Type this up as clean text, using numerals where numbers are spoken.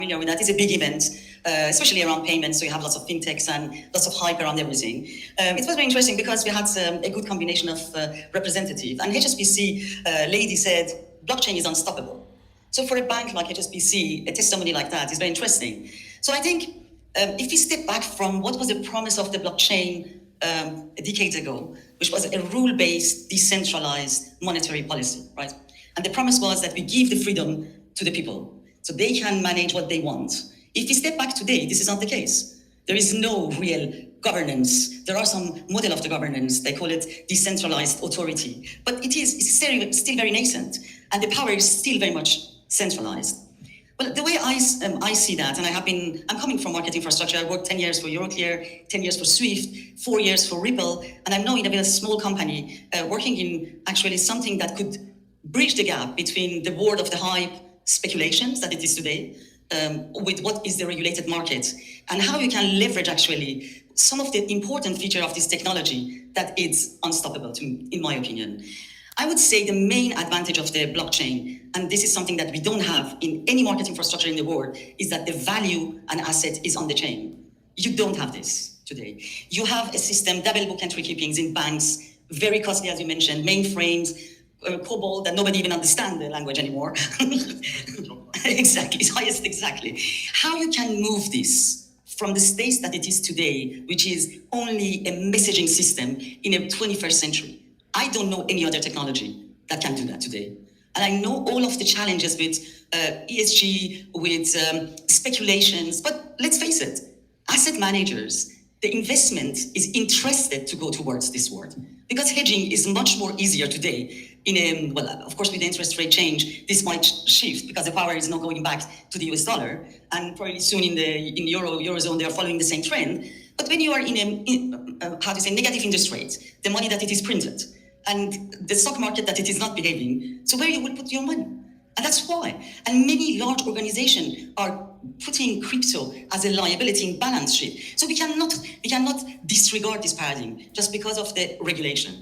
Familiar with that. It's a big event, especially around payments. So you have lots of fintechs and lots of hype around everything. It was very interesting because we had a good combination of representatives. And HSBC lady said, blockchain is unstoppable. So for a bank like HSBC, a testimony like that is very interesting. So I think if we step back from what was the promise of the blockchain a decade ago, which was a rule-based, decentralized monetary policy, right? And the promise was that we give the freedom to the people so they can manage what they want. If we step back today, this is not the case. There is no real governance. There are some model of the governance. They call it decentralized authority, but it's still very nascent, and the power is still very much centralized. Well, the way I see that, and I'm coming from market infrastructure. I worked 10 years for Euroclear, 10 years for Swift, 4 years for Ripple, and I'm now in a very small company working in actually something that could bridge the gap between the world of the hype speculations that it is today with what is the regulated market, and how you can leverage actually some of the important feature of this technology that is unstoppable, in my opinion. I would say the main advantage of the blockchain, and this is something that we don't have in any market infrastructure in the world, is that the value and asset is on the chain. You don't have this today. You have a system, double book entry keepings in banks, very costly, as you mentioned, mainframes, COBOL that nobody even understands the language anymore. Exactly, it's highest exactly. How you can move this from the state that it is today, which is only a messaging system in a 21st century. I don't know any other technology that can do that today. And I know all of the challenges with ESG, with speculations, but let's face it, asset managers, the investment is interested to go towards this world because hedging is much more easier today. Well, of course, with the interest rate change, this might shift because the power is not going back to the US dollar, and probably soon in the Eurozone, they are following the same trend. But when you are in negative interest rates, the money that it is printed, and the stock market that it is not behaving, so where you will put your money? And that's why. And many large organizations are putting crypto as a liability in balance sheet. So we cannot disregard this paradigm just because of the regulation.